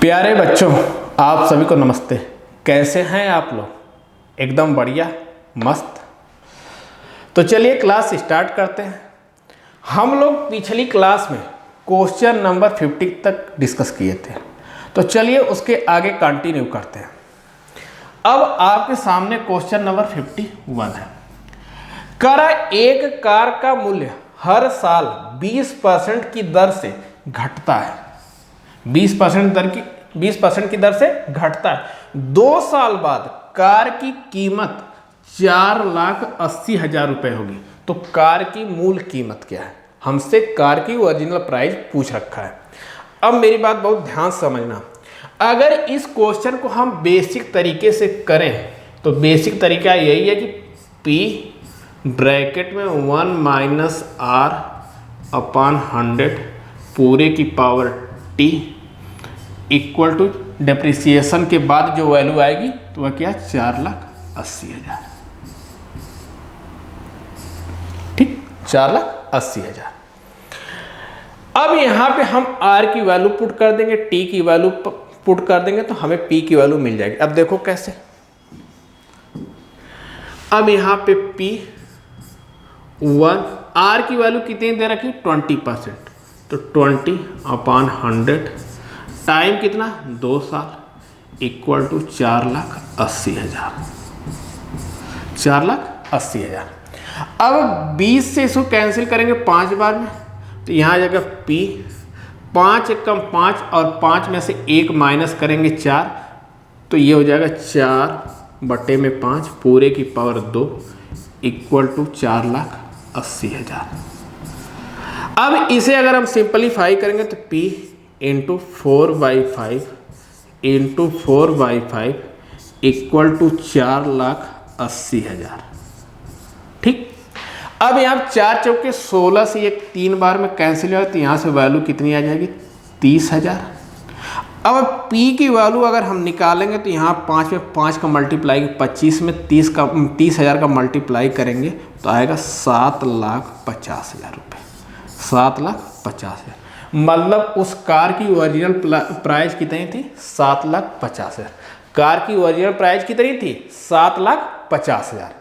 प्यारे बच्चों, आप सभी को नमस्ते। कैसे हैं आप लोग? एकदम बढ़िया, मस्त। तो चलिए क्लास स्टार्ट करते हैं। हम लोग पिछली क्लास में क्वेश्चन नंबर 50 तक डिस्कस किए थे, तो चलिए उसके आगे कंटिन्यू करते हैं। अब आपके सामने क्वेश्चन नंबर 51 है। एक कार का मूल्य हर साल 20% की दर से घटता है। 20% की दर से घटता है। 2 साल बाद कार की कीमत 4,80,000 रुपये होगी। तो कार की मूल कीमत क्या है? हमसे कार की ओरिजिनल प्राइस पूछ रखा है। अब मेरी बात बहुत ध्यान से समझना। अगर इस क्वेश्चन को हम बेसिक तरीके से करें तो बेसिक तरीका यही है कि P ब्रैकेट में 1 - R/100 पूरे की power T equal to depreciation के बाद जो वैल्यू आएगी तो वह क्या? 4,80,000। ठीक, 4,80,000। अब यहां पे हम R की वैल्यू पुट कर देंगे, T की वैल्यू पुट कर देंगे तो हमें P की वैल्यू मिल जाएगी। अब देखो कैसे। अब यहां पे P1 R की वैल्यू कितनी दे रखी? 20%। तो 20/100 टाइम कितना? 2 साल इक्वल टू 4,80,000। 4,80,000। अब 20 से इसको कैंसिल करेंगे 5 बार में, तो यहाँ आ जाएगा P 5 × 5 और 5 में से 1 माइनस करेंगे 4, तो ये हो जाएगा 4/5 पूरे की पावर 2 इक्वल टू 4,80,000। अब इसे अगर हम सिंपलीफाई करेंगे तो P × 4/5 × 4/5 इक्वल टू 4,80,000। ठीक। अब यहाँ 4 चौके 16 से एक 3 बार में कैंसिल हो, तो यहाँ से वैल्यू कितनी आ जाएगी? 30,000। अब P की वैल्यू अगर हम निकालेंगे तो यहाँ 5 में 5 का मल्टीप्लाई 25 में 30,000 का मल्टीप्लाई करेंगे तो आएगा 7,50,000 रुपये। 7,50,000 मतलब उस कार की ओरिजिनल प्राइस कितनी थी? 7,50,000। कार की ओरिजिनल प्राइस कितनी थी? 7,50,000।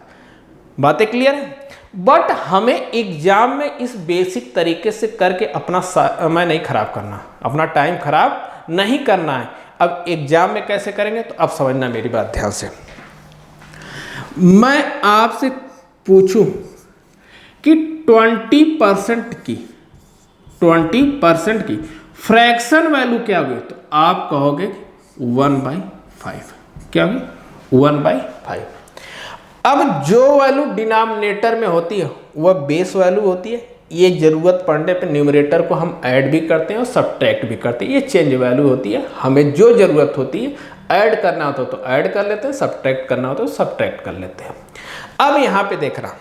बातें क्लियर है? बट हमें एग्जाम में इस बेसिक तरीके से करके अपना समय नहीं खराब करना, अपना टाइम खराब नहीं करना है। अब एग्जाम में कैसे करेंगे तो अब समझना मेरी बात ध्यान से। मैं आपसे पूछूं कि 20% की फ्रैक्शन वैल्यू क्या होगी, तो आप कहोगे 1/5। क्या होगी? 1/5। अब जो वैल्यू डिनोमिनेटर में होती है वह बेस वैल्यू होती है। ये जरूरत पड़ने पे न्यूमरेटर को हम ऐड भी करते हैं और सब्ट्रैक्ट भी करते हैं। ये चेंज वैल्यू होती है। हमें जो जरूरत होती है, ऐड करना होता है तो ऐड कर लेते हैं, सब्ट्रैक्ट करना होता है तो सब्ट्रैक्ट कर लेते हैं। अब यहाँ पे देख रहा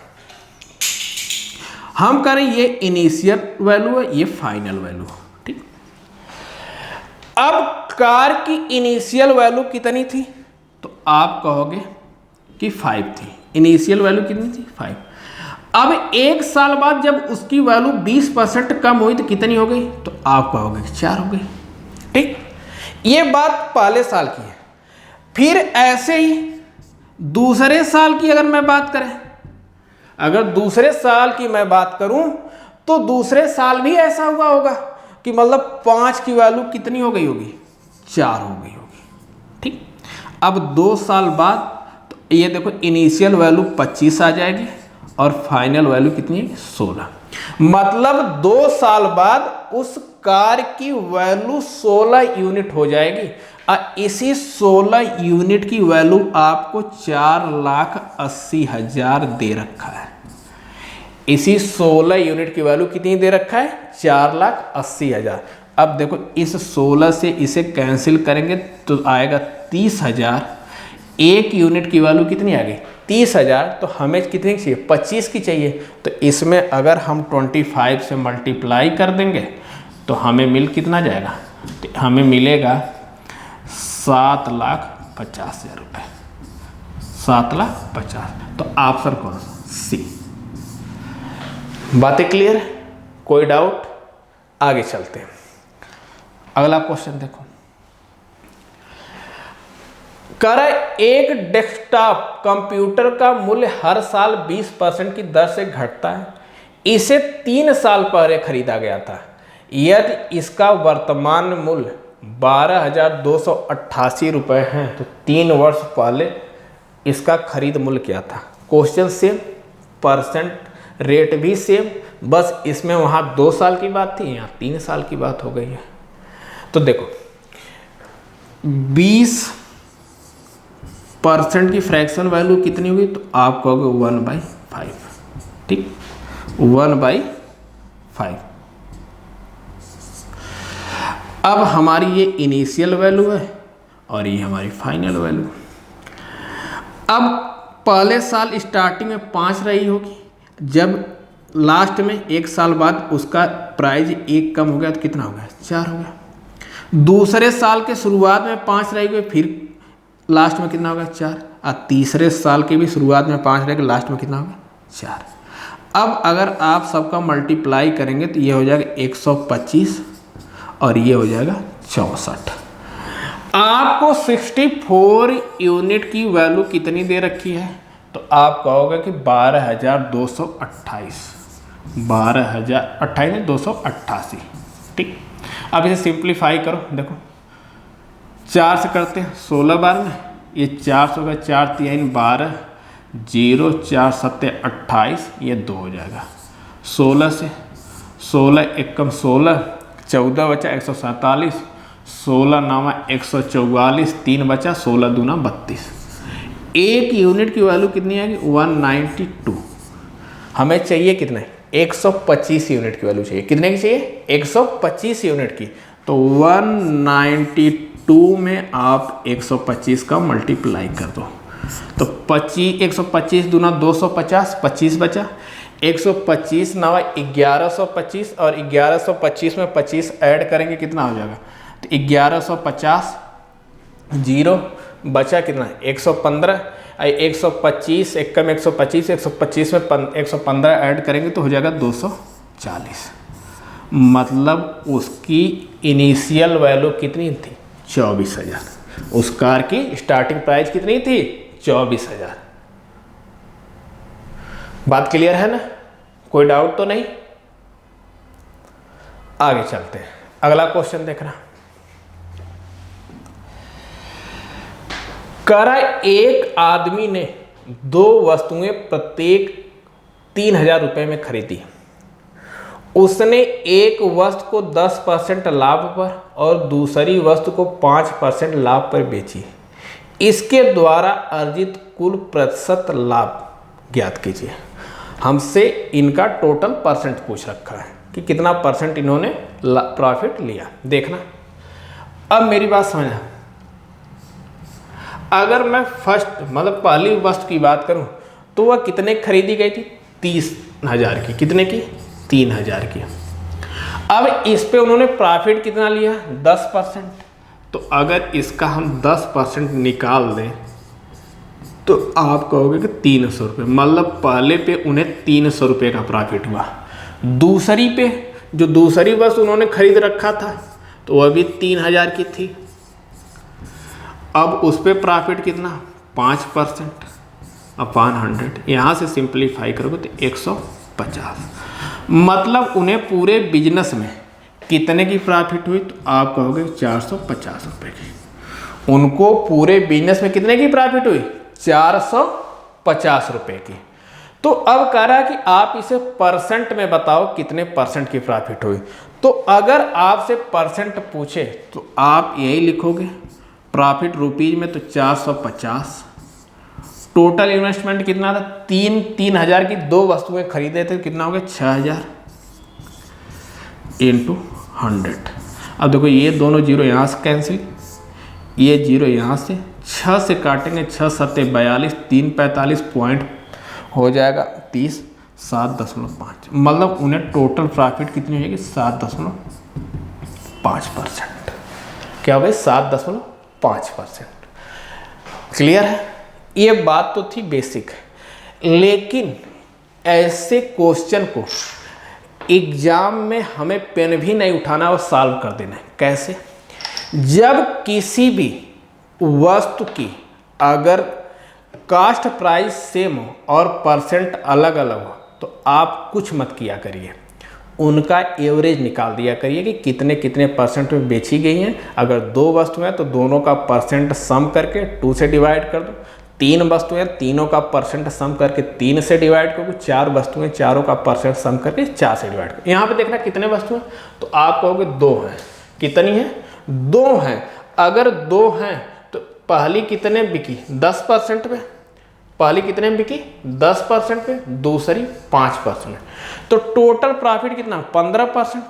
हम करें, ये इनिशियल वैल्यू है, ये फाइनल वैल्यू। ठीक। अब कार की इनिशियल वैल्यू कितनी थी? तो आप कहोगे कि 5 थी। इनिशियल वैल्यू कितनी थी? 5। अब 1 साल बाद जब उसकी वैल्यू 20% कम हुई तो कितनी हो गई? तो आप कहोगे 4 हो गई। ठीक। ये बात पहले साल की है। फिर ऐसे ही दूसरे साल की अगर मैं बात करें, अगर दूसरे साल की मैं बात करूं तो दूसरे साल भी ऐसा हुआ होगा कि मतलब 5 की वैल्यू कितनी हो गई होगी? 4 हो गई होगी। ठीक। अब 2 साल बाद तो ये देखो इनिशियल वैल्यू 25 आ जाएगी और फाइनल वैल्यू कितनी है? 16। मतलब 2 साल बाद उस कार की वैल्यू 16 यूनिट हो जाएगी। इसी 16 यूनिट की वैल्यू आपको 4,80,000 दे रखा है। इसी 16 यूनिट की वैल्यू कितनी दे रखा है? 4,80,000। अब देखो इस 16 से इसे कैंसिल करेंगे तो आएगा 30,000। 1 यूनिट की वैल्यू कितनी आ गई? 30,000। तो हमें कितनी चाहिए? 25 की चाहिए। तो इसमें अगर हम 25 से मल्टीप्लाई कर देंगे तो हमें मिल कितना जाएगा? तो हमें मिलेगा 7,50,000 रुपये। 7,50,000। तो ऑप्शन कौन सा? सी। बातें क्लियर है? कोई डाउट? आगे चलते हैं। अगला क्वेश्चन देखो। कर एक डेस्कटॉप कंप्यूटर का मूल्य हर साल 20% की दर से घटता है। इसे 3 साल पहले खरीदा गया था। यदि इसका वर्तमान मूल्य 12,288 रुपये है तो 3 वर्ष पहले इसका खरीद मूल्य क्या था। क्वेश्चन सेम, परसेंट रेट भी सेम, बस इसमें वहाँ 2 साल की बात थी, यहाँ 3 साल की बात हो गई है। तो देखो 20% की फ्रैक्शन वैल्यू कितनी होगी, तो आप कहोगे 1/5, ठीक, 1/5। अब हमारी ये इनिशियल वैल्यू है और ये हमारी फाइनल वैल्यू। अब पहले साल स्टार्टिंग में 5 रही होगी, जब लास्ट में 1 साल बाद उसका प्राइस 1 कम हो गया तो कितना हो गया, 4 हो गया। दूसरे साल के शुरुआत में 5 रहेगी, फिर लास्ट में कितना होगा, 4। और तीसरे साल के भी शुरुआत में 5 रहेगा, लास्ट में कितना होगा, 4। अब अगर आप सबका मल्टीप्लाई करेंगे तो ये हो जाएगा 125 और ये हो जाएगा 64। आपको 64 यूनिट की वैल्यू कितनी दे रखी है, तो आप कहोगे कि 12,228, 12,288, ठीक। अब इसे सिंप्लीफाई करो, देखो 4 से करते हैं 16 बार में, ये 400 का 4 3 12, 0 4 7 28, ये 2 हो जाएगा। 16 से 16 एकम 16, 14 बचा 147, 16 9 144, 3 बचा, 16 दूना 32। 1 यूनिट की वैल्यू कितनी आएगी, 192। हमें चाहिए कितना, 125 यूनिट की वैल्यू चाहिए। कितने की चाहिए, 125 यूनिट की। तो 192 में आप 125 का मल्टीप्लाई कर दो, तो 125 दूना 250, 25 बचा, 125 नवा 1125 और 1125 में 25 ऐड करेंगे कितना हो जाएगा, तो 1150, 0 बचा कितना, 115, 125 एकम 125, 125 में 115 ऐड करेंगे तो हो जाएगा 240। मतलब उसकी इनिशियल वैल्यू कितनी थी, 24,000। उस कार की स्टार्टिंग प्राइस कितनी थी, 24,000। बात क्लियर है ना, कोई डाउट तो नहीं। आगे चलते हैं, अगला क्वेश्चन देखना। करा एक आदमी ने 2 वस्तुएं प्रत्येक 3,000 रुपये में खरीदी। उसने एक वस्तु को 10% लाभ पर और दूसरी वस्तु को 5% लाभ पर बेची। इसके द्वारा अर्जित कुल प्रतिशत लाभ ज्ञात कीजिए। हमसे इनका टोटल परसेंट पूछ रखा है कि कितना परसेंट इन्होंने प्रॉफिट लिया। देखना, अब मेरी बात समझना। अगर मैं फर्स्ट मतलब पहली वस्तु की बात करूं तो वह कितने खरीदी गई थी, 30,000 की। कितने की, 3,000 की। अब इस पे उन्होंने प्रॉफिट कितना लिया, 10%। तो अगर इसका हम 10% निकाल दें तो आप कहोगे कि 300 रुपये, मतलब पहले पे उन्हें 300 रुपये का प्रॉफिट हुआ। दूसरी पे जो दूसरी वस्तु उन्होंने खरीद रखा था तो वह भी 3,000 की थी। अब उस पे प्रॉफिट कितना, 5% अपॉन 100, यहाँ से सिंप्लीफाई करोगे तो 150। मतलब उन्हें पूरे बिजनेस में कितने की प्रॉफिट हुई, तो आप कहोगे 450 रुपये की। उनको पूरे बिजनेस में कितने की प्रॉफिट हुई, 450 रुपये की। तो अब कह रहा है कि आप इसे परसेंट में बताओ कितने परसेंट की प्रॉफिट हुई। तो अगर आपसे परसेंट पूछे तो आप यही लिखोगे, प्रॉफिट रुपीज में तो 450। टोटल इन्वेस्टमेंट कितना था, 3,000 की 2 वस्तुएं खरीदे थे, कितना हो गया, 6,000 इंटू 100। अब देखो ये दोनों जीरो यहाँ से कैंसिल, ये जीरो यहाँ से, 6 से काटेंगे, 6 7 42, 3 45 पॉइंट हो जाएगा 30, 7.5। मतलब उन्हें टोटल प्रॉफिट कितनी हो जाएगी, 7.5%। क्या हो गई, 7.5%। क्लियर है, ये बात तो थी बेसिक। लेकिन ऐसे क्वेश्चन को एग्जाम में हमें पेन भी नहीं उठाना और सॉल्व कर देना है। कैसे, जब किसी भी वस्तु की अगर कास्ट प्राइस सेम हो और परसेंट अलग अलग हो तो आप कुछ मत किया करिए, उनका एवरेज निकाल दिया करिए कि कितने कितने परसेंट में बेची गई हैं। अगर 2 वस्तु हैं तो दोनों का परसेंट सम करके 2 से डिवाइड कर दो, 3 वस्तुएं तीनों का परसेंट सम करके 3 से डिवाइड करो, 4 वस्तुएं चारों का परसेंट सम करके 4 से डिवाइड करो। यहाँ पे देखना कितने वस्तु हैं, तो आप कहोगे 2 हैं। कितनी है? 2 हैं। अगर 2 हैं तो पहली कितने बिकी? 10% पे। पहली कितने में बिकी? 10% पे, दूसरी 5%। तो टोटल प्रॉफिट कितना? 15%।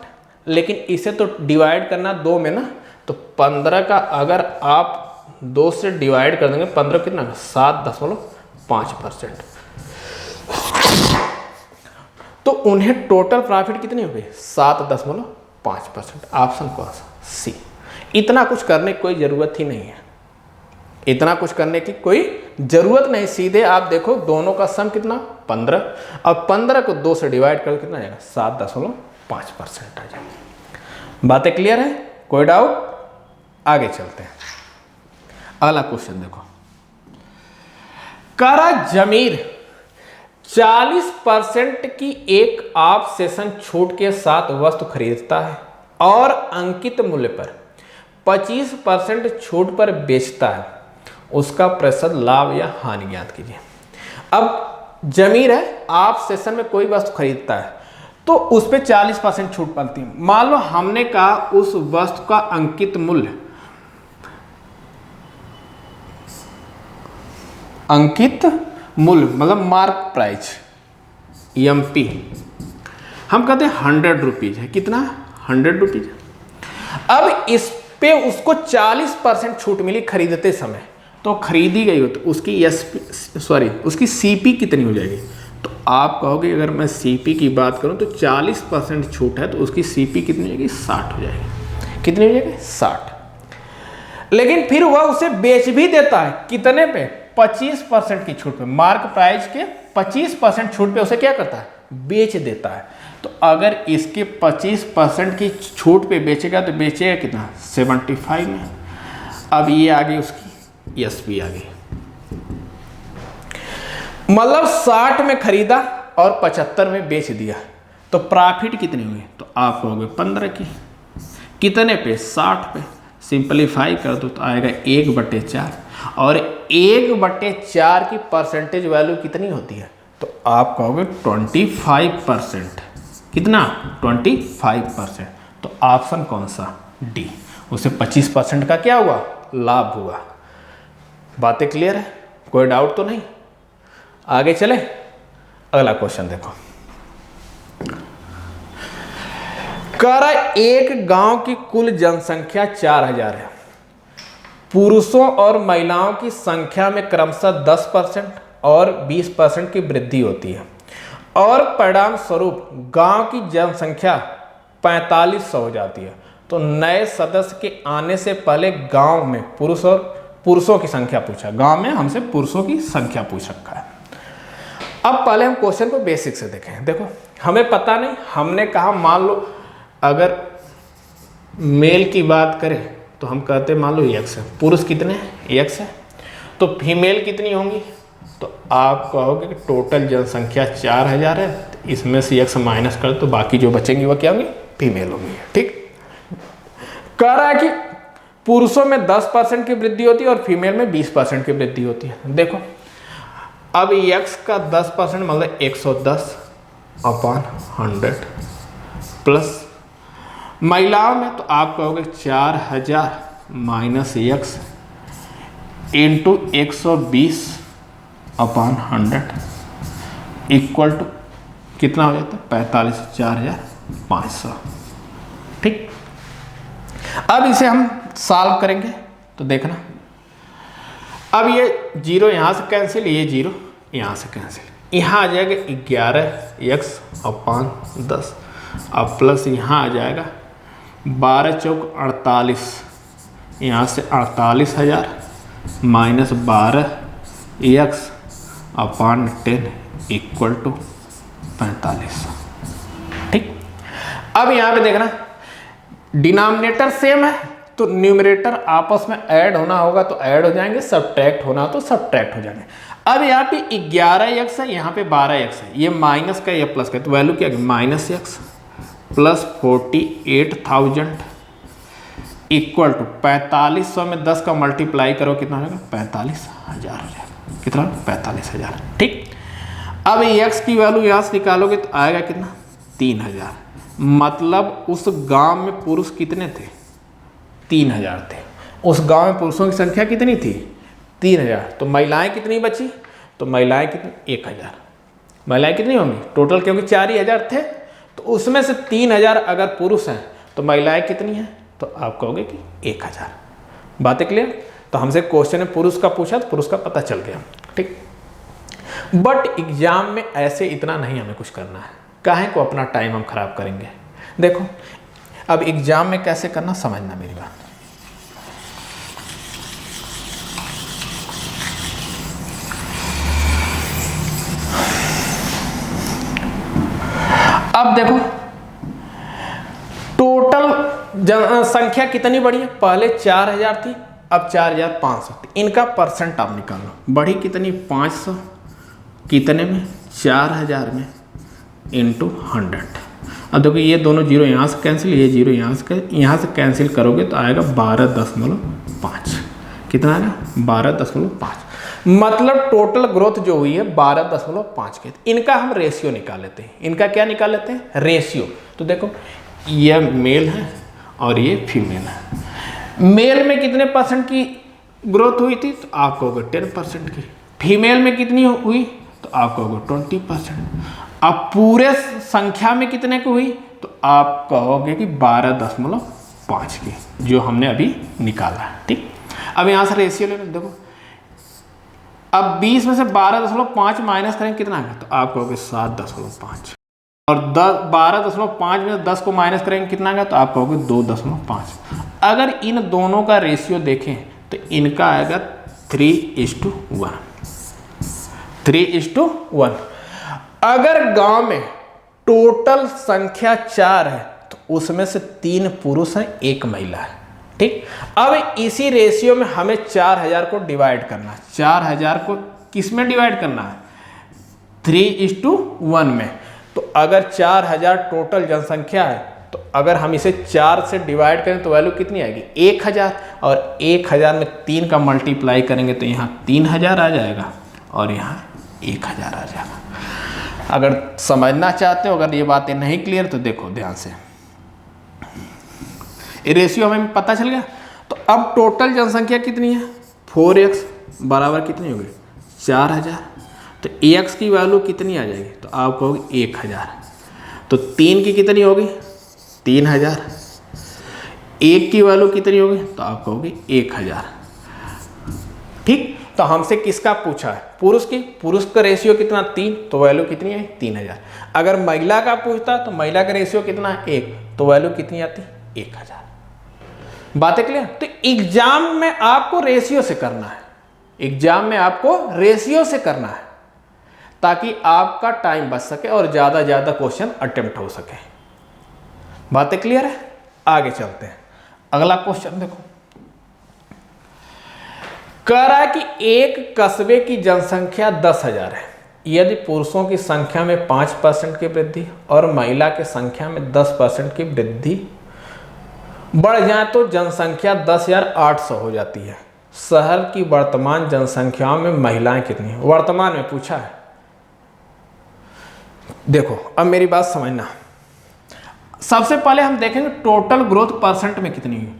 लेकिन इसे तो डिवाइड करना 2 में ना, तो 15 का अगर आप 2 से डिवाइड कर देंगे, 15 कितना? 7.5%। तो उन्हें टोटल प्रॉफिट कितनी हो गई? 7.5%। ऑप्शन कौन सा? सी। इतना कुछ करने की कोई ज़रूरत ही नहीं है, इतना कुछ करने की कोई ज़रूरत नहीं। सीधे आप देखो दोनों का सम कितना? 15। अब 15 को 2 से डिवाइड कर कितना आएगा? 7.5% आ जाएगा। बातें क्लियर है? कोई डाउट? आगे चलते हैं। अगला क्वेश्चन देखो। करा जमीर 40% की एक ऑफ सेशन छूट के साथ वस्तु खरीदता है और अंकित मूल्य पर 25% छूट पर बेचता है, उसका प्रतिशत लाभ या हानि ज्ञात कीजिए। अब जमीर है, आप सेशन में कोई वस्तु खरीदता है तो उस पर 40% छूट पड़ती है। मान लो हमने कहा उस वस्तु का अंकित मूल्य, अंकित मूल्य मतलब मार्क प्राइस, एमपी, हम कहते हैं 100 रुपीज़ है। कितना? 100 रुपीज़। अब इस पे उसको 40% छूट मिली खरीदते समय, तो खरीदी गई हो तो उसकी उसकी सीपी कितनी हो जाएगी? तो आप कहोगे अगर मैं सीपी की बात करूं तो 40% छूट है तो उसकी सीपी कितनी हो जाएगी? 60 हो जाएगी। कितनी हो जाएगी? 60। लेकिन फिर वह उसे बेच भी देता है, कितने पे? 25% की छूट पे। मार्क प्राइस के 25% छूट पे उसे क्या करता है? बेच देता है। तो अगर इसके 25% की छूट पे बेचेगा तो बेचेगा कितना? 75 में। अब ये आ गई उसकी एसपी आ गई, मतलब 60 में खरीदा और 75 में बेच दिया, तो प्रॉफिट कितनी हुई? तो आप कहोगे 15 की। कितने पे? 60 पे। सिंपलीफाई कर दो तो आएगा 1/4, और 1/4 की परसेंटेज वैल्यू कितनी होती है? तो आप कहोगे 25%। कितना? 25%। तो ऑप्शन कौन सा? डी। उसे 25% का क्या हुआ? लाभ हुआ। बातें क्लियर है? कोई डाउट तो नहीं? आगे चले। अगला क्वेश्चन देखो। करा एक गांव की कुल जनसंख्या 4000 है। पुरुषों और महिलाओं की संख्या में क्रमशः 10% और 20% की वृद्धि होती है, और परिणाम स्वरूप गांव की जनसंख्या 4500 हो जाती है। तो नए सदस्य के आने से पहले गांव में पुरुषों की संख्या पूछा। गांव में हमसे पुरुषों की संख्या पूछ रखा है। अब पहले हम क्वेश्चन को बेसिक से देखें। देखो हमें पता नहीं, हमने कहा मान लो अगर मेल की बात करें तो हम कहते हैं मान लो x है, पुरुष कितने हैं? x है। तो फीमेल कितनी होंगी? तो आप कहोगे कि टोटल जनसंख्या 4000 है, तो इसमें से x माइनस कर तो बाकी जो बचेंगी वह क्या होंगी? फीमेल होंगी। ठीक। कह रहा है कि पुरुषों में 10% की वृद्धि होती है और फीमेल में 20% की वृद्धि होती है। देखो अब x का 10% मतलब 110/100 प्लस महिलाओं में तो आप कहोगे 4000 minus x into 120/100 equal to कितना हो जाता है? 45,4500। ठीक। अब इसे हम सॉल्व करेंगे तो देखना, अब ये 0 यहाँ से कैंसिल, ये 0 यहाँ से कैंसिल, यहाँ आ जाएगा 11x/10, अब प्लस यहाँ आ जाएगा 12 चौक 48, यहाँ से 48,000 माइनस 12x/10 इक्वल टू 4500। ठीक। अब यहाँ पे देखना डिनोमिनेटर सेम है तो न्यूमरेटर आपस में ऐड होना होगा तो ऐड हो जाएंगे, सब्ट्रैक्ट होना तो सब्ट्रैक्ट हो जाएंगे। अब यहाँ पे 11x है, यहाँ पे 12x है, ये माइनस का या प्लस का, तो वैल्यू क्या है -x प्लस 48,000 इक्वल टू 4500 में 10 का मल्टीप्लाई करो कितना हो जाएगा 45,000 हो जाएगा। कितना 45,000। ठीक, अब x की वैल्यू यहाँ से निकालोगे तो आएगा कितना 3,000। मतलब उस गांव में पुरुष कितने थे 3,000 थे। उस गांव में पुरुषों की संख्या कितनी थी 3,000। तो महिलाएं कितनी बची, तो महिलाएं कितनी 1,000। महिलाएं कितनी होंगी टोटल, क्योंकि 4,000 थे तो उसमें से 3,000 अगर पुरुष हैं तो महिलाएं कितनी हैं, तो आप कहोगे कि 1,000। बातें क्लियर। तो हमसे क्वेश्चन में पुरुष का पूछा तो पुरुष का पता चल गया। ठीक, बट एग्जाम में ऐसे इतना नहीं हमें कुछ करना है, काहे को अपना टाइम हम खराब करेंगे। देखो अब एग्जाम में कैसे करना समझना मेरी बात। अब देखो टोटल संख्या कितनी बढ़ी है, पहले 4,000 थी अब 4,500 थी। इनका परसेंट आप निकाल लो, बढ़ी कितनी 500 कितने में 4,000 में इंटू 100। अब देखो ये दोनों जीरो यहाँ से कैंसिल, ये जीरो यहाँ से कैंसिल करोगे तो आएगा 12.5। कितना आएगा 12.5। मतलब टोटल ग्रोथ जो हुई है 12.5 की। इनका हम रेशियो निकाल लेते हैं। इनका क्या निकाल लेते हैं रेशियो। तो देखो ये मेल है और ये फीमेल है। मेल में कितने परसेंट की ग्रोथ हुई थी, तो आप कहोगे 10% की। फीमेल में कितनी हुई, तो आप कहोगे 20%। अब पूरे संख्या में कितने की हुई, तो आप कहोगे कि 12.5 की, जो हमने अभी निकाला है। ठीक, अब यहाँ से रेशियो ले लो। देखो अब 20 में से 12.5 माइनस करेंगे कितना आएगा, तो आप कहोगे 7.5। और 12.5 में 10 को माइनस करेंगे कितना आएगा, तो आप कहोगे 2.5। अगर इन दोनों का रेशियो देखें तो इनका आएगा 3:1। 3:1। अगर गांव में टोटल संख्या 4 है तो उसमें से 3 पुरुष हैं 1 महिला है। ठीक, अब इसी रेशियो में हमें 4,000 को डिवाइड करना है। 4,000 को किस में डिवाइड करना है 3:1 में। तो अगर 4,000 टोटल जनसंख्या है तो अगर हम इसे 4 से डिवाइड करें तो वैल्यू कितनी आएगी 1,000। और 1,000 में 3 का मल्टीप्लाई करेंगे तो यहाँ 3,000 आ जाएगा और यहाँ 1,000 आ जाएगा। अगर समझना चाहते हो, अगर ये बातें नहीं क्लियर तो देखो ध्यान से, ये रेशियो हमें पता चल गया। तो अब टोटल जनसंख्या कितनी है 4x बराबर कितनी होगी 4,000। तो x की वैल्यू कितनी आ जाएगी, तो आप कहोगे 1,000। तो 3 की कितनी होगी 3,000। 1 की वैल्यू कितनी होगी, तो आप कहोगे 1,000। ठीक, तो हमसे किसका पूछा है पुरुष की। पुरुष का रेशियो कितना 3, तो वैल्यू कितनी है 3,000। अगर महिला का पूछता तो महिला का रेशियो कितना 1, तो वैल्यू कितनी आती 1,000। बातें क्लियर। तो एग्जाम में आपको रेशियो से करना है। एग्जाम में आपको रेशियो से करना है ताकि आपका टाइम बच सके और ज्यादा क्वेश्चन अटेम्प्ट हो सके। बातें क्लियर है। आगे चलते हैं, अगला क्वेश्चन देखो। कह रहा है कि एक कस्बे की जनसंख्या 10,000 है। यदि पुरुषों की संख्या में 5% की वृद्धि और महिला की संख्या में 10% की वृद्धि बढ़ जाए तो जनसंख्या 10,800 हो जाती है। शहर की वर्तमान जनसंख्या में महिलाएं कितनी हैं, वर्तमान में पूछा है। देखो अब मेरी बात समझना। सबसे पहले हम देखेंगे टोटल ग्रोथ परसेंट में कितनी हुई।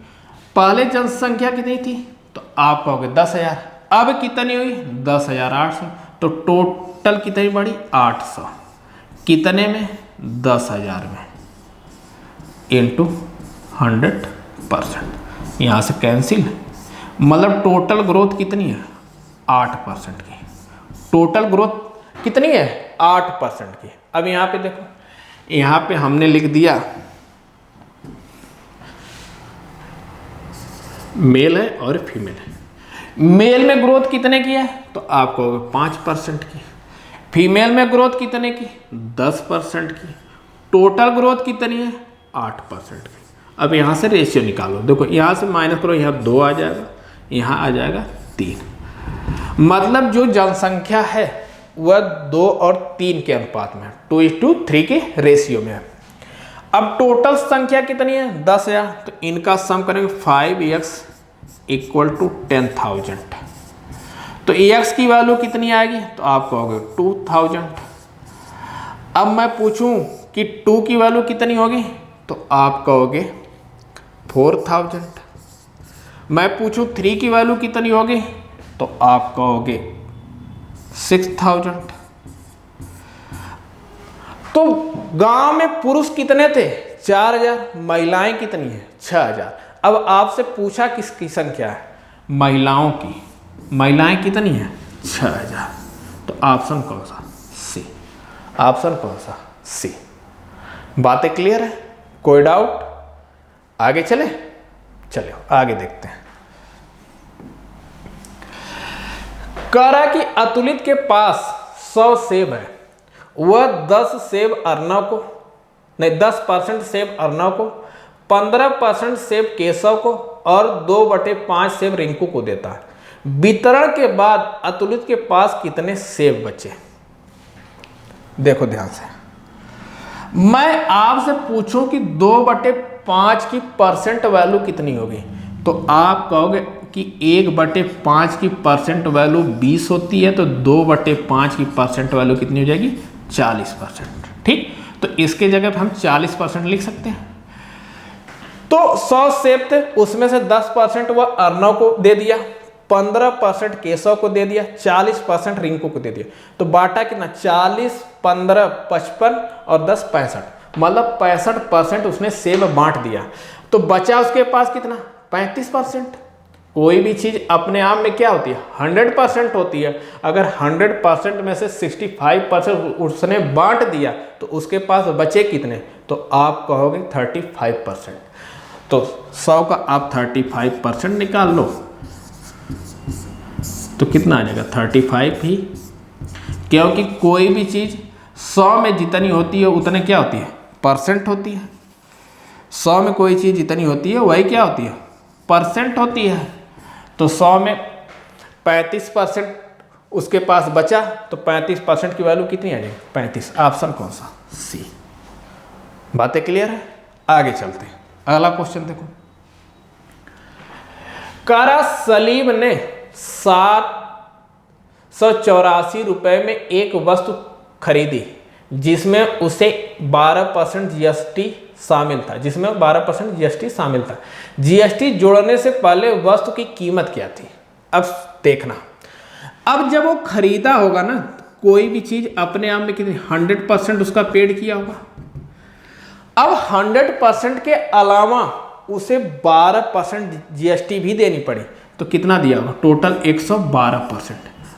पहले जनसंख्या कितनी थी, तो आप कहोगे 10,000। अब कितनी हुई 10,800। तो टोटल कितनी बढ़ी 800। कितने में 10,000 में इंटू 100%। यहाँ से कैंसिल, मतलब टोटल ग्रोथ कितनी है 8% की। टोटल ग्रोथ कितनी है 8% की। अब यहाँ पे देखो, यहाँ पे हमने लिख दिया मेल है और फीमेल है। मेल में ग्रोथ कितने की है, तो आप कहोगे 5% की। फीमेल में ग्रोथ कितने की 10% की। टोटल ग्रोथ कितनी है 8% की। अब यहाँ से रेशियो निकालो, देखो यहाँ से माइनस करो, यहाँ 2 आ जाएगा, यहाँ आ जाएगा 3। मतलब जो जनसंख्या है वह 2 और 3 के अनुपात में, 2:3 के रेशियो में है। अब टोटल संख्या कितनी है? 10,000। तो इनका सम करेंगे 5x = 10,000। तो x की वैल्यू कितनी आएगी? तो आप कहोगे 2000। अब मैं पूछूं कि 2 की वैल्यू कितनी होगी? तो आप कहोगे 4000। मैं पूछूं 3 की वैल्यू कितनी होगी? तो आप कहोगे 6000। तो गांव में पुरुष कितने थे? 4000। महिलाएं कितनी है? 6000। अब आपसे पूछा किसकी संख्या है? महिलाओं की। महिलाएं कितनी है? 6000। तो ऑप्शन कौन सा? सी। ऑप्शन कौन सा? सी। बातें क्लियर है? कोई डाउट? आगे चले? चलो आगे देखते हैं। कह रहा कि अतुलित के पास 100 सेब है, वह 10 सेब अर्णव को, नहीं 10% सेब अर्णव को, 15% सेब केशव को और 2/5 सेब रिंकू को देता है। वितरण के बाद अतुलित के पास कितने सेब बचे? देखो ध्यान से, मैं आपसे पूछूं कि 2/5 की परसेंट वैल्यू कितनी होगी, तो आप कहोगे कि 1/5 की परसेंट वैल्यू 20 होती है, तो 2/5 की परसेंट वैल्यू कितनी हो जाएगी? 40%। ठीक, तो इसके जगह पे हम 40% लिख सकते हैं। तो 100 सेब थे, उसमें से 10% वह अर्णव को दे दिया, 15% केशव को दे दिया, 40% रिंकू को दे दिया। तो बांटा कितना? 40, 15, 55 और 10, 65। मतलब 65% उसने सेब बांट दिया। तो बचा उसके पास कितना? 35%। कोई भी चीज अपने आप में क्या होती है? 100% होती है। अगर 100% में से 65% उसने बांट दिया तो उसके पास बचे कितने? तो आप कहोगे 35%। तो 100 का आप 35% निकाल लो तो कितना आ जाएगा? 35 ही, क्योंकि कोई भी चीज 100 में जितनी होती है उतने क्या होती है? परसेंट होती है। 100 में कोई चीज जितनी होती है वही क्या होती है? परसेंट होती है। तो 100 में 35% उसके पास बचा, तो 35% की वैल्यू कितनी आ जाएगी? 35। ऑप्शन कौन सा? सी। बातें क्लियर है? आगे चलते हैं। अगला क्वेश्चन देखो। कारा सलीम ने 784 रुपए में एक वस्तु खरीदी जिसमें उसे 12% जीएसटी शामिल था, जिसमें 12% जीएसटी शामिल था। जीएसटी जोड़ने से पहले वस्तु की कीमत क्या थी? अब देखना, अब जब वो खरीदा होगा ना, कोई भी चीज अपने आप में कितनी 100% उसका पेड किया होगा। अब 100% के अलावा उसे 12% जीएसटी भी देनी पड़ी, तो कितना दिया होगा? टोटल 112%।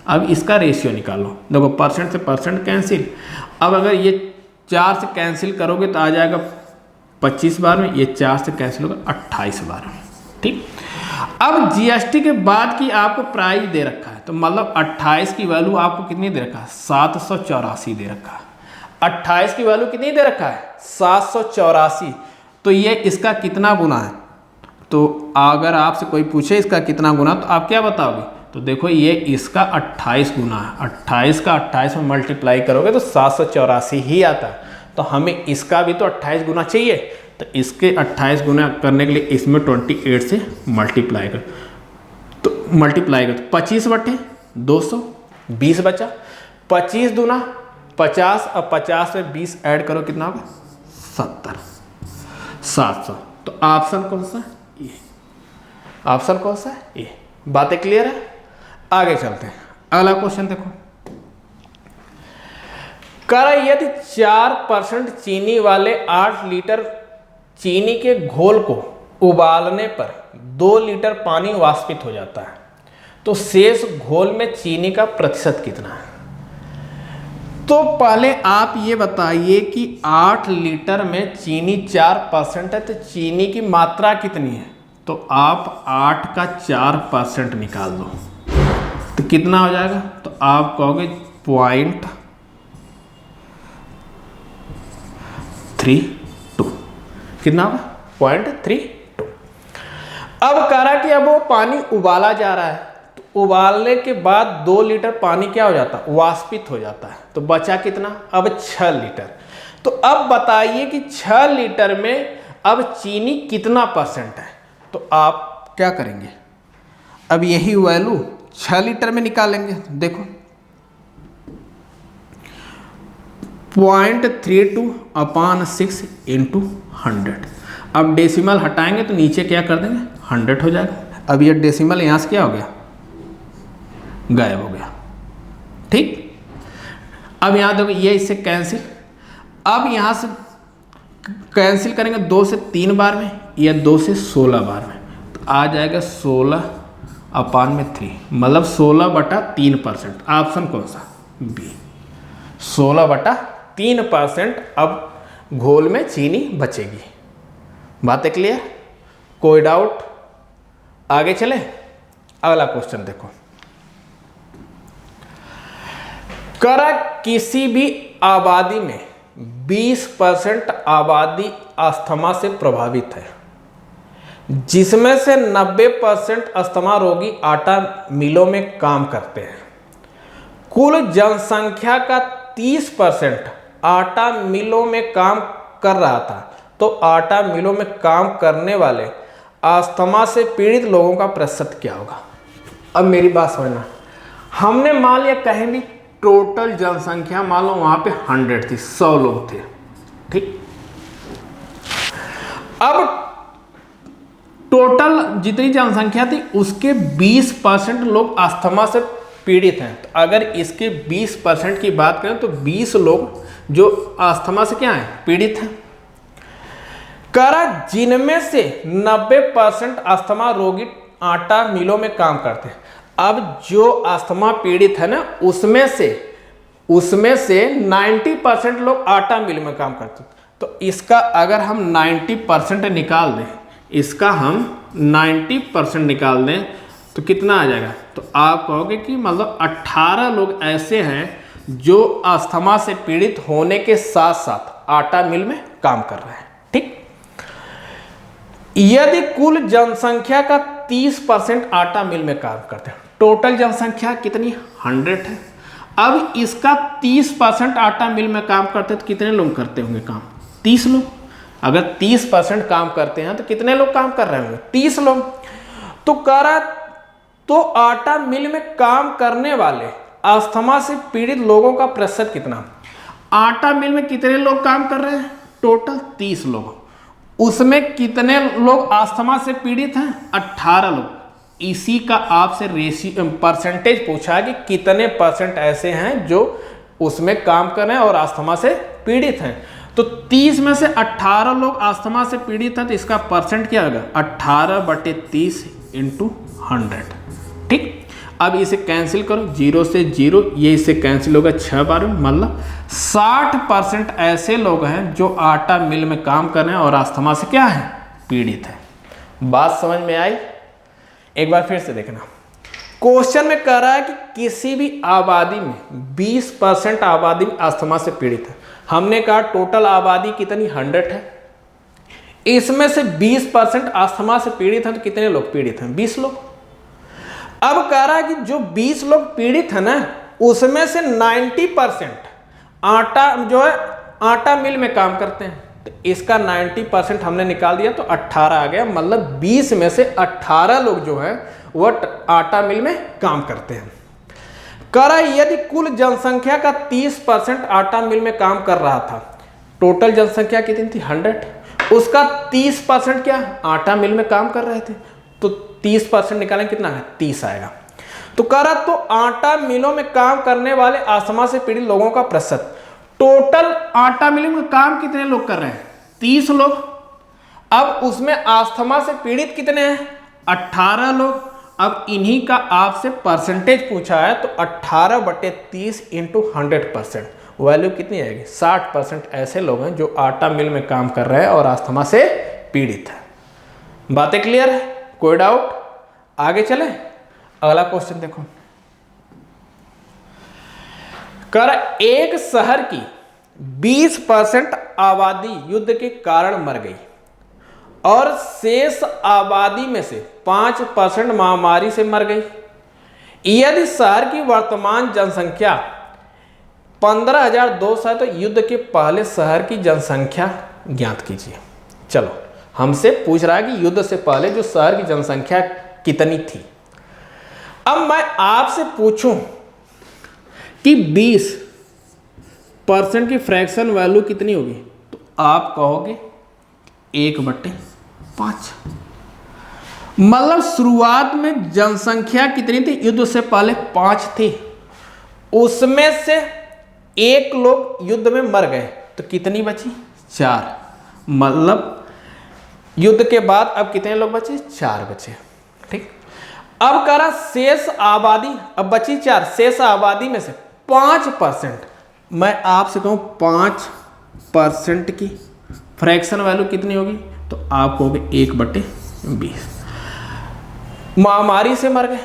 अब इसका रेशियो निकालो। देखो परसेंट से परसेंट कैंसिल। अब अगर ये 4 से कैंसिल करोगे तो आ जाएगा 25 बार में, ये 4 से कैंसिल होगा 28 बार में। ठीक, अब जीएसटी के बाद की आपको प्राइस दे रखा है, तो मतलब 28 की वैल्यू आपको कितनी दे रखा है? 784 दे रखा है। 28 की वैल्यू कितनी दे रखा है? 784। तो ये इसका कितना गुना है? तो अगर आपसे कोई पूछे इसका कितना गुना, तो आप क्या बताओगे? तो देखो ये इसका 28 गुना है। 28 का 28 में मल्टीप्लाई करोगे तो 784 ही आता है। तो हमें इसका भी तो 28 गुना चाहिए, तो इसके 28 गुना करने के लिए इसमें 28 से मल्टीप्लाई कर, तो मल्टीप्लाई कर 25/200, 20 बचा। 25 दूना 50 और 50 में 20 ऐड करो, कितना होगा? 70, 700। तो ऑप्शन कौन सा? ये। ऑप्शन कौन सा? ये। बातें क्लियर है? आगे चलते हैं। अगला क्वेश्चन देखो। कर यदि 4% चीनी वाले 8 लीटर चीनी के घोल को उबालने पर 2 लीटर पानी वाष्पित हो जाता है, तो शेष घोल में चीनी का प्रतिशत कितना है? तो पहले आप ये बताइए कि 8 लीटर में चीनी 4% है, तो चीनी की मात्रा कितनी है? तो आप 8 का 4% निकाल दो तो कितना हो जाएगा? तो आप कहोगे 0.32। कितना होगा? 0.32। अब कह रहा कि अब वो पानी उबाला जा रहा है, तो उबालने के बाद 2 लीटर पानी क्या हो जाता है, वाष्पित हो जाता है। तो बचा कितना, अब 6 लीटर। तो अब बताइए कि 6 लीटर में अब चीनी कितना % है। तो आप क्या करेंगे, अब यही वैल्यू 6 लीटर में निकालेंगे। देखो 0.32/6 × 100। अब डेसिमल हटाएंगे तो नीचे क्या कर देंगे, 100 हो जाएगा। अब ये डेसिमल यहाँ से क्या हो गया, गायब हो गया। ठीक, अब यहाँ देखो ये इससे कैंसिल, अब यहाँ से कैंसिल करेंगे 2 से 3 बार में या 2 से 16 बार में, तो आ जाएगा 16/3, मतलब 16/3%। ऑप्शन कौन सा, बी, 16/3% अब घोल में चीनी बचेगी। बातें क्लियर, कोई डाउट, आगे चले। अगला क्वेश्चन देखो, करा किसी भी आबादी में 20% आबादी अस्थमा से प्रभावित है, जिसमें से 90% अस्थमा रोगी आटा मिलों में काम करते हैं। कुल जनसंख्या का 30% आटा मिलों में काम कर रहा था, तो आटा मिलों में काम करने वाले अस्थमा से पीड़ित लोगों का प्रतिशत क्या होगा। अब मेरी बात समझना, हमने मान लिया कहीं भी टोटल जनसंख्या मान लो वहां पे 100 थी, 100 लोग थे। ठीक, अब टोटल जितनी जनसंख्या थी उसके 20% लोग अस्थमा से पीड़ित हैं। तो अगर इसके 20% की बात करें तो 20 लोग जो अस्थमा से क्या है, पीड़ित हैं। करा जिनमें से 90% अस्थमा रोगी आटा मिलों में काम करते हैं। अब जो अस्थमा पीड़ित है ना, उसमें से 90% लोग आटा मिल में काम करते हैं। तो इसका अगर हम 90% निकाल दें, इसका हम 90% निकाल दें तो कितना आ जाएगा। तो आप कहोगे कि मतलब 18 लोग ऐसे हैं जो अस्थमा से पीड़ित होने के साथ साथ आटा मिल में काम कर रहे हैं। ठीक, यदि कुल जनसंख्या का 30% आटा मिल में काम करते हैं, टोटल जनसंख्या कितनी, 100 है। अब इसका 30% आटा मिल में काम करते हैं तो कितने लोग करते होंगे काम, 30 लोग। अगर 30% काम करते हैं तो कितने लोग काम कर रहे होंगे, 30 लोग। तो करा तो आटा मिल में काम करने वाले अस्थमा से पीड़ित लोगों का प्रतिशत कितना। आटा मिल में कितने लोग काम कर रहे हैं, टोटल 30 लोग, उसमें कितने लोग अस्थमा से पीड़ित हैं, 18 लोग। इसी का आपसे रेशियो परसेंटेज पूछा है कि कितने % ऐसे हैं जो उसमें काम कर रहे हैं और अस्थमा से पीड़ित हैं। तो 30 में से 18 लोग अस्थमा से पीड़ित हैं, तो इसका % क्या होगा, 18/30 × 100। ठीक, अब इसे कैंसिल करो, 0 से 0, ये इससे कैंसिल होगा 6 बार में, मतलब 60% ऐसे लोग हैं जो आटा मिल में काम कर रहे हैं और अस्थमा से क्या है, पीड़ित है। बात समझ में आई। एक बार फिर से देखना, क्वेश्चन में कह रहा है कि किसी भी आबादी में 20% आबादी अस्थमा से पीड़ित है। हमने कहा टोटल आबादी कितनी, 100 है। इसमें से 20% अस्थमा से पीड़ित हैं, तो कितने लोग पीड़ित हैं, 20 लोग। अब कह रहा है कि जो 20 लोग पीड़ित है ना, उसमें से 90% आटा जो है आटा मिल में काम करते हैं। तो इसका 90% हमने निकाल दिया तो 18 आ गया, मतलब 20 में से 18 लोग जो है वह आटा मिल में काम करते हैं। कह रहा है यदि कुल जनसंख्या का 30% आटा मिल में काम कर रहा था, टोटल जनसंख्या कितनी थी, 100, उसका 30% क्या आटा मिल में काम कर रहे थे, तो 30% निकालें कितना है, 30 आएगा। तो कह रहा तो आटा मिलों में काम करने वाले अस्थमा से पीड़ित लोगों का प्रतिशत, टोटल आटा मिलों में काम कितने लोग कर रहे हैं, 30 लोग। अब उसमें अस्थमा से पीड़ित कितने हैं, 18 लोग। अब इन्हीं का आपसे परसेंटेज पूछा है, तो 18/30 × 100%, वैल्यू कितनी आएगी, 60% ऐसे लोग हैं जो आटा मिल में काम कर रहे हैं और अस्थमा से पीड़ित है। बातें क्लियर है, कोई डाउट, आगे चले। अगला क्वेश्चन देखो, कर एक शहर की 20% आबादी युद्ध के कारण मर गई और शेष आबादी में से 5% महामारी से मर गई। यदि शहर की वर्तमान जनसंख्या 15,200 है तो युद्ध के पहले शहर की जनसंख्या ज्ञात कीजिए। चलो, हमसे पूछ रहा है कि युद्ध से पहले जो शहर की जनसंख्या कितनी थी। अब मैं आपसे पूछूं कि 20% की फ्रैक्शन वैल्यू कितनी होगी, तो आप कहोगे 1/5। मतलब शुरुआत में जनसंख्या कितनी थी युद्ध से पहले? 5 थी। उसमें से 1 लोग युद्ध में मर गए तो कितनी बची? 4। मतलब युद्ध के बाद अब कितने लोग बचे? 4 बचे। ठीक। अब कह रहा शेष आबादी, अब बची 4, शेष आबादी में से 5%, मैं आपसे कहूं 5% की फ्रैक्शन वैल्यू कितनी होगी, तो आप कहोगे 1/20। महामारी से मर गए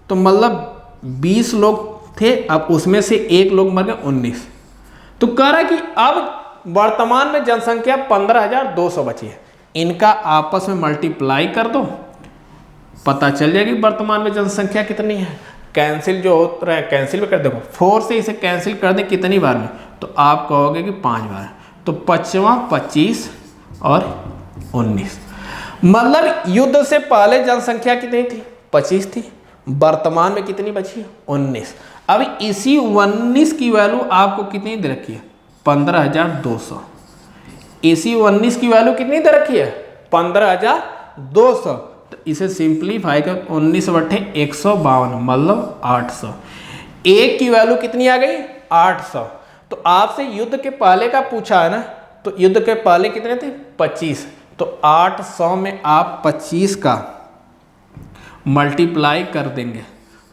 तो मतलब 20 लोग थे, अब उसमें से 1 लोग मर गए, 19। तो कह रहा है कि अब वर्तमान में जनसंख्या 15,200 बची है। इनका आपस में मल्टीप्लाई कर दो, पता चल जाएगी वर्तमान में जनसंख्या कितनी है। कैंसिल जो हो रहा है कैंसिल भी कर देखो, 4 से इसे कैंसिल कर दें कितनी बार में, तो आप कहोगे कि 5 बार। तो 5वां 25 और 19। मतलब युद्ध से पहले जनसंख्या कितनी थी? 25 थी। वर्तमान में कितनी बची? 19। अब इसी 19 की वैल्यू आपको कितनी दे रखी है? 15,200। इसी 19 की वैल्यू कितनी दे रखी है? 15,200। तो इसे सिंप्लीफाई कर 19/152 मतलब 800। एक की वैल्यू कितनी आ गई? 800। तो आपसे युद्ध के पहले का पूछा है ना, तो युद्ध के पहले कितने थे? 25। तो 800 में आप 25 का मल्टीप्लाई कर देंगे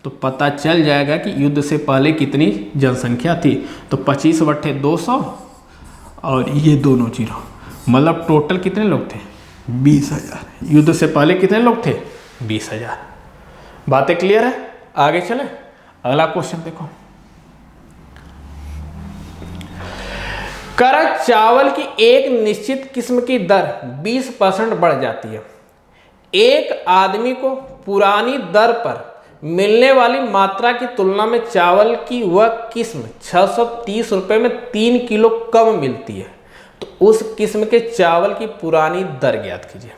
तो पता चल जाएगा कि युद्ध से पहले कितनी जनसंख्या थी। तो 25/200 और ये दोनों 0, मतलब टोटल कितने लोग थे? 20,000। युद्ध से पहले कितने लोग थे? 20,000। बातें क्लियर है? आगे चले, अगला क्वेश्चन देखो। कर चावल की एक निश्चित किस्म की दर 20% बढ़ जाती है। एक आदमी को पुरानी दर पर मिलने वाली मात्रा की तुलना में चावल की वह किस्म 630 रुपये में 3 किलो कम मिलती है, तो उस किस्म के चावल की पुरानी दर ज्ञात कीजिए।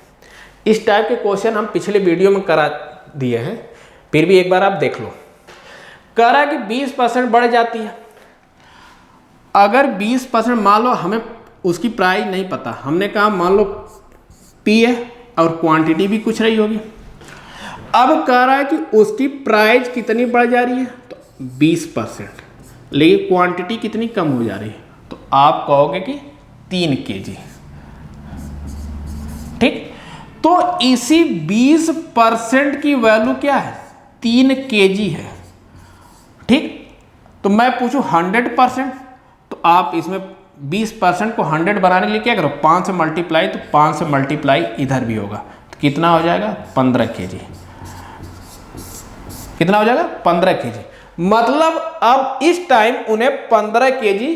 इस टाइप के क्वेश्चन हम पिछले वीडियो में करा दिए हैं, फिर भी एक बार आप देख लो। कह रहा है कि 20% बढ़ जाती है। अगर 20% मान लो हमें उसकी प्राइस नहीं पता, हमने कहा मान लो पी है और क्वांटिटी भी कुछ रही होगी। अब कह रहा है कि उसकी प्राइस कितनी बढ़ जा रही है, तो 20%, लेकिन क्वांटिटी कितनी कम हो जा रही है, तो आप कहोगे कि 3 kg। ठीक। तो इसी 20% की वैल्यू क्या है? 3 kg है। ठीक। तो मैं पूछूं 100%, तो आप इसमें 20% को 100 बनाने के लिए क्या करो? 5 से मल्टीप्लाई, तो 5 से मल्टीप्लाई इधर भी होगा, तो कितना हो जाएगा? 15 kg। कितना हो जाएगा? 15 kg। मतलब अब इस टाइम उन्हें 15 kg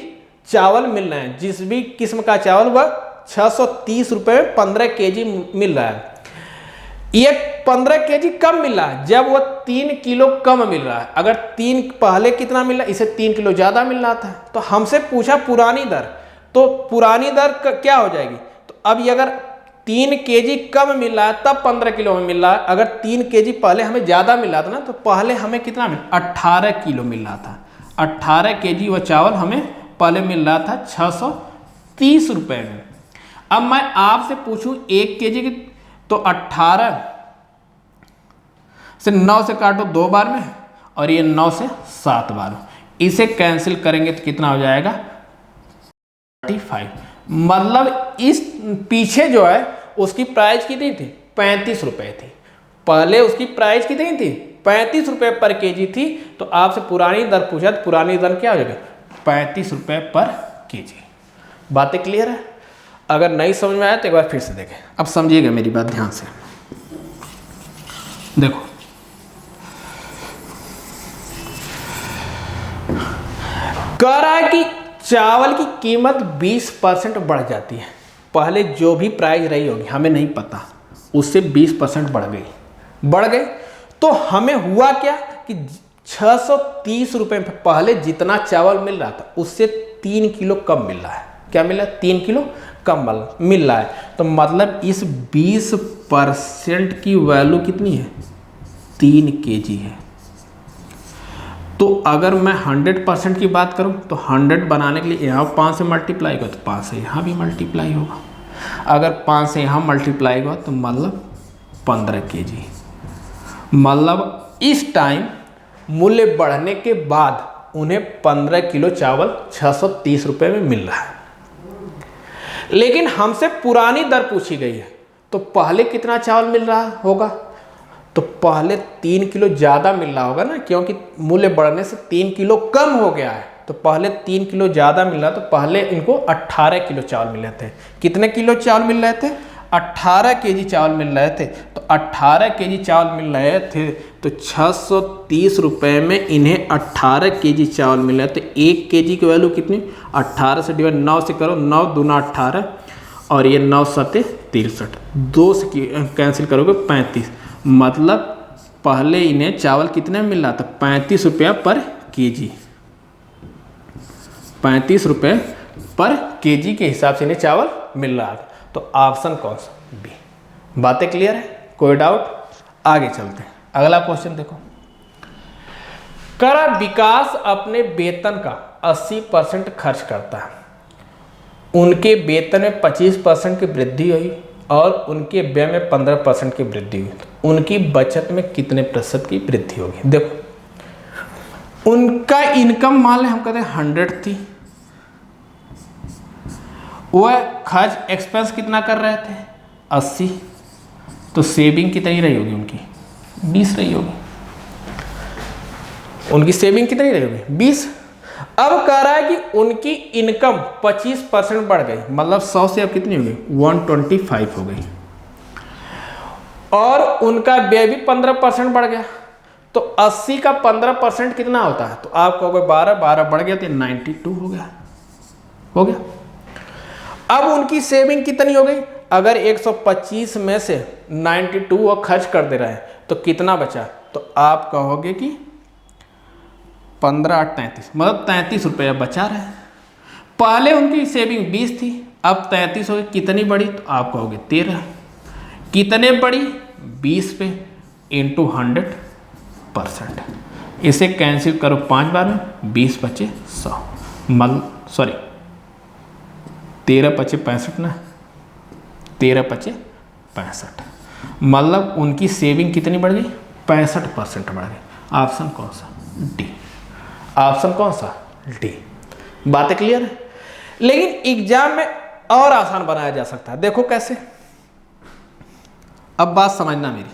चावल मिल रहे हैं। जिस भी किस्म का चावल वह 630 रुपये में 15 kg मिल रहा है। ये 15 kg कम मिल रहा है जब वह 3 किलो कम मिल रहा है। अगर 3 पहले कितना मिल रहा है, इसे 3 किलो ज़्यादा मिल रहा था। तो हमसे पूछा पुरानी दर, तो पुरानी दर क्या हो जाएगी? तो अब ये अगर 3 kg कम मिल रहा है तब 15 किलो में मिल रहा है। अगर 3 kg पहले हमें ज़्यादा मिल रहा था ना, तो पहले हमें कितना मिल 18 किलो मिल रहा था। 18 kg वह चावल हमें पहले मिल रहा था 630 रुपये में। अब मैं आपसे पूछूं 1 kg की, तो 18 से 9 से काटो 2 बार में, और ये 9 से 7 बार में। इसे कैंसिल करेंगे तो कितना हो जाएगा? 35। मतलब इस पीछे जो है उसकी प्राइस कितनी थी? 35 रुपये थी। पहले उसकी प्राइस कितनी थी? 35 रुपये पर केजी थी। तो आपसे पुरानी दर पूछा, तो पुरानी दर क्या हो जाएगा? 35 रुपये पर केजी। बातें क्लियर है? अगर नहीं समझ में आया तो एक बार फिर से देखें। अब समझिएगा मेरी बात ध्यान से। देखो, कह रहा है कि चावल की कीमत 20% बढ़ जाती है। पहले जो भी प्राइस रही होगी हमें नहीं पता, उससे 20% बढ़ गई तो हमें हुआ क्या कि 630 रुपये में पहले जितना चावल मिल रहा था उससे 3 किलो कम मिल रहा है। क्या मिल रहा है? 3 किलो कम मिल रहा है। तो मतलब इस 20% की वैल्यू कितनी है? 3 kg है। तो अगर मैं 100% की बात करूं तो 100 बनाने के लिए यहाँ 5 से मल्टीप्लाई होगा तो 5 से यहाँ भी मल्टीप्लाई होगा। अगर 5 से यहाँ मल्टीप्लाई होगा तो मतलब 15 kg। मतलब इस टाइम मूल्य बढ़ने के बाद उन्हें 15 किलो चावल 630 रुपये में मिल रहा है। लेकिन हमसे पुरानी दर पूछी गई है, तो पहले कितना चावल मिल रहा होगा? तो पहले 3 किलो ज़्यादा मिल रहा होगा ना, क्योंकि मूल्य बढ़ने से 3 किलो कम हो गया है। तो पहले 3 किलो ज़्यादा मिल रहा, तो पहले इनको 18 किलो चावल मिल रहे थे। कितने किलो चावल मिल रहे थे? 18 kg चावल मिल रहे थे। तो 18 kg चावल मिल रहे थे तो 630 रुपये में इन्हें 18 kg चावल मिल रहे थे। 1 kg की वैल्यू कितनी? 18 से डिवाइड 9 से करो, 9 दूना 18 और ये 9 सत्ते 63, 2 से कैंसिल करोगे 35। मतलब पहले इन्हें चावल कितने मिल रहा था? 35 रुपया पर kg। 35 रुपये पर kg के हिसाब से इन्हें चावल मिल रहा था। तो ऑप्शन कौन सा? बी। बातें क्लियर है? कोई डाउट? आगे चलते हैं। अगला क्वेश्चन देखो। करा विकास अपने वेतन का 80% खर्च करता है, उनके वेतन में 25% की वृद्धि हुई और उनके व्यय में 15% की वृद्धि हुई, तो उनकी बचत में कितने प्रतिशत की वृद्धि होगी? देखो, उनका इनकम मान लें हम कहते हैं 100 थी, वह खर्च एक्सपेंस कितना कर रहे थे? 80। तो सेविंग कितनी रही होगी उनकी? 20 रही होगी। उनकी सेविंग कितनी रही होगी? 20। अब कह रहा है कि उनकी इनकम 25% बढ़ गई, मतलब 100 से अब कितनी हो गई? 125 हो गई। और उनका व्यय भी 15% बढ़ गया। तो 80 का 15% कितना होता है? तो आप कहोगे 12 बढ़ गया तो 92 हो गया। अब उनकी सेविंग कितनी हो गई? अगर 125 में से 92 वो खर्च कर दे रहे हैं तो कितना बचा? तो आप कहोगे कि 15 8 33, मतलब 33 रुपये बचा रहे हैं। पहले उनकी सेविंग 20 थी, अब 33 हो गई। कितनी बढ़ी? तो आप कहोगे 13। कितने बढ़ी? 20 पे इंटू 100%। इसे कैंसिल करो 5 बार में, 20 बचे 100। 13 पचे 65 ना, 13 पचे 65। मतलब उनकी सेविंग कितनी बढ़ गई? 65% बढ़ गई। ऑप्शन कौन सा? डी। ऑप्शन कौन सा? डी। बातें क्लियर है? लेकिन एग्जाम में और आसान बनाया जा सकता है। देखो कैसे, अब बात समझना मेरी।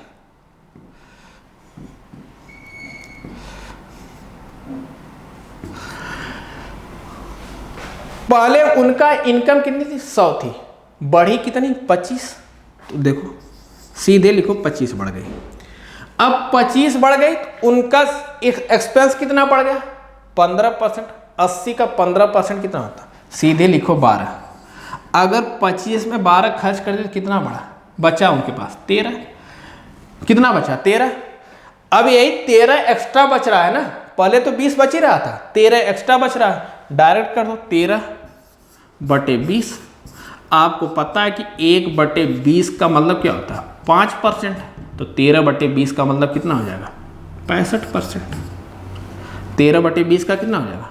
पहले उनका इनकम कितनी थी? 100 थी, बढ़ी कितनी? 25। तो देखो सीधे लिखो 25 बढ़ गई। अब 25 बढ़ गई तो उनका एक्सपेंस कितना बढ़ गया? 15%। 80 का 15% कितना होता? सीधे लिखो 12। अगर 25 में 12 खर्च कर दे तो कितना बढ़ा? बचा उनके पास 13। कितना बचा? 13। अब यही 13 एक्स्ट्रा बच रहा है ना, पहले तो 20 बच ही रहा था, 13 एक्स्ट्रा बच रहा है। डायरेक्ट कर दो 13/20। आपको पता है कि 1/20 का मतलब क्या होता है? 5%। तो 13/20 का मतलब कितना हो जाएगा? 65%। 13/20 का कितना हो जाएगा?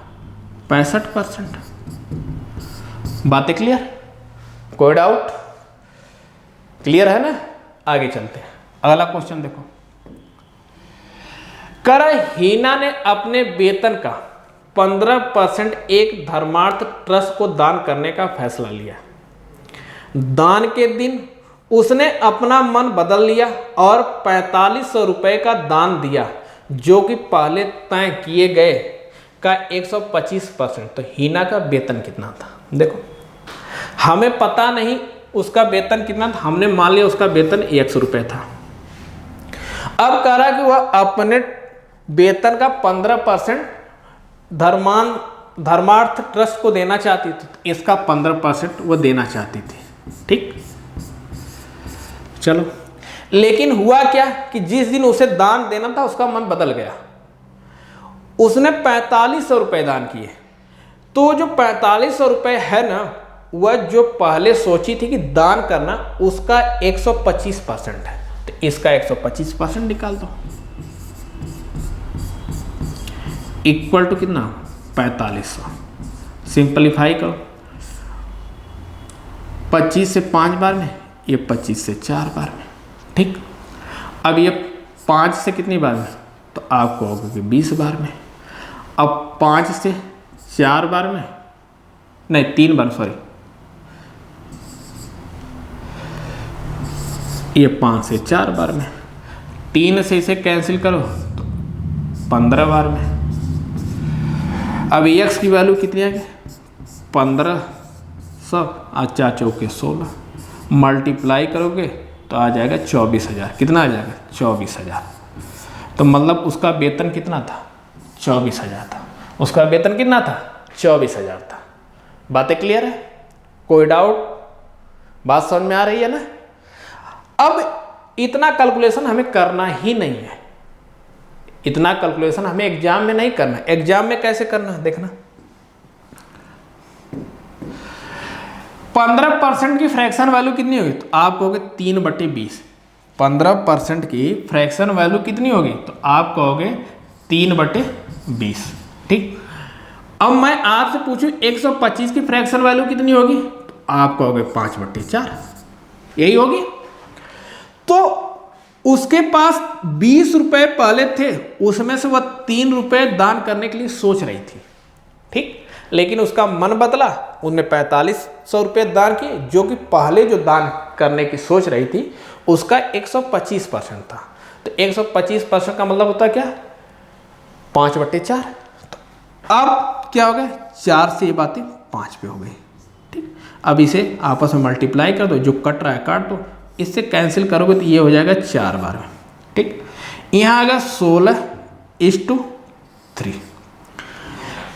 65%। बातें क्लियर? कोई डाउट? क्लियर है ना? आगे चलते हैं। अगला क्वेश्चन देखो। हीना ने अपने वेतन का 15% एक धर्मार्थ ट्रस्ट को दान करने का फैसला लिया। दान के दिन उसने अपना मन बदल लिया और 4500 रुपये का दान दिया, जो कि पहले तय किए गए का 125%। तो हीना का वेतन कितना था? देखो, हमें पता नहीं उसका वेतन कितना था, हमने मान लिया उसका वेतन 100 रुपये था। अब कह रहा कि वह अपने वेतन का 15% धर्मार्थ ट्रस्ट को देना चाहती थी, तो इसका 15% वो देना चाहती थी। ठीक। चलो, लेकिन हुआ क्या कि जिस दिन उसे दान देना था उसका मन बदल गया, उसने 4500 रुपये दान किए। तो जो 4500 रुपये है ना, वह जो पहले सोची थी कि दान करना, उसका 125% है। तो इसका 125% निकाल दो, इक्वल टू कितना, 4500। सिंपलीफाई करो, 25 से 5 बार में, ये 25 से 4 बार में, ठीक। अब ये 5 से कितनी बार में, तो आपको होगा कि 20 बार में। अब 5 से 4 बार में, नहीं 3 बार, सॉरी, ये 5 से 4 बार में, 3 से इसे कैंसिल करो तो 15 बार में। अब x की वैल्यू कितनी आ गई, 1500 और 4 चौके 16, मल्टीप्लाई करोगे तो आ जाएगा 24,000। कितना आ जाएगा, 24,000। तो मतलब उसका वेतन कितना था, 24,000 था। उसका वेतन कितना था, 24,000 था। बातें क्लियर है, कोई डाउट, बात समझ में आ रही है ना। अब इतना कैलकुलेशन हमें करना ही नहीं है, इतना कैलकुलेशन हमें एग्जाम में नहीं करना। एग्जाम में कैसे करना है देखना, 15% की फ्रैक्शन वैल्यू कितनी होगी, तो आप कहोगे 3/20। 15% की फ्रैक्शन वैल्यू कितनी होगी, तो आप कहोगे 3/20, ठीक। अब मैं आपसे पूछूं 125 की फ्रैक्शन वैल्यू कितनी होगी, तो आप कहोगे 5/4, यही होगी। तो उसके पास 20 रुपए पहले थे, उसमें से वह 3 रुपए दान करने के लिए सोच रही थी, ठीक। लेकिन उसका मन बदला, उसने 4500 रुपये दान किए, जो कि पहले जो दान करने की सोच रही थी उसका 125% था। तो 125% का मतलब होता क्या, 5/4। तो अब क्या हो गया, 4 से ये बातें 5 पे हो गई, ठीक। अब इसे आपस में मल्टीप्लाई कर दो, जो कट रहा है काट दो, इससे कैंसिल करोगे तो ये हो जाएगा 4 बार में, ठीक। यहाँ आएगा 16:3,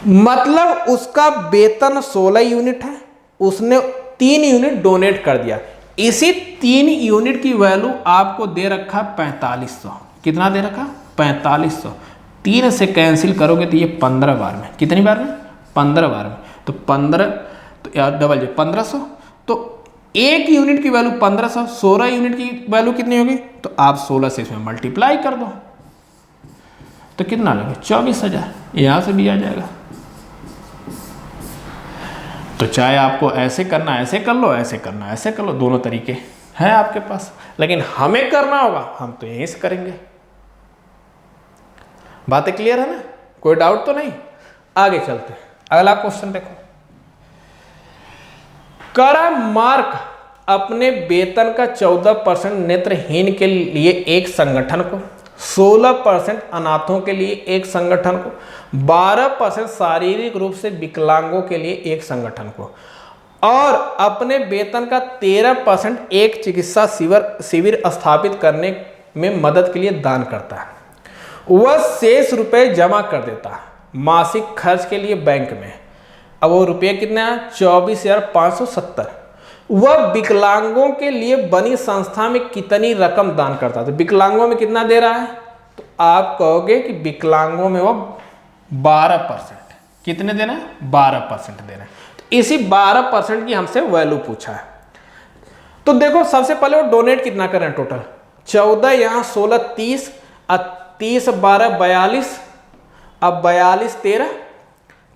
मतलब उसका वेतन 16 यूनिट है, उसने 3 यूनिट डोनेट कर दिया। इसी 3 यूनिट की वैल्यू आपको दे रखा 4500। कितना दे रखा, 4500। 3 से कैंसिल करोगे तो ये 15 बार में, कितनी बार में, 15 बार में। तो 15, तो यार डबल 1500, तो 1 यूनिट की वैल्यू 1500, 16 यूनिट की वैल्यू कितनी होगी, तो आप 16 से इसमें मल्टीप्लाई कर दो, तो कितना लगे, 24,000। यहां से भी आ जाएगा। तो चाहे आपको ऐसे करना ऐसे कर लो, ऐसे करना ऐसे कर लो, दोनों तरीके हैं आपके पास, लेकिन हमें करना होगा, हम तो यहीं से करेंगे। बातें क्लियर है ना, कोई डाउट तो नहीं। आगे चलते हैं, अगला क्वेश्चन देखो। करामार्क अपने वेतन का 14% नेत्रहीन के लिए एक संगठन को, 16% अनाथों के लिए एक संगठन को, 12% शारीरिक रूप से विकलांगों के लिए एक संगठन को, और अपने वेतन का 13% एक चिकित्सा शिविर स्थापित करने में मदद के लिए दान करता है। वह शेष रुपए जमा कर देता है मासिक खर्च के लिए बैंक में। अब वो रुपये कितना है, 24,570। वह विकलांगों के लिए बनी संस्था में कितनी रकम दान करता है, तो विकलांगों में कितना दे रहा है, तो आप कहोगे कि विकलांगों में वो 12%, कितने देना है, 12% देना है। तो इसी 12% की हमसे वैल्यू पूछा है। तो देखो सबसे पहले वो डोनेट कितना कर रहे हैं, टोटल 14, यहाँ 16 30, और 30 12 42, अब 42 13,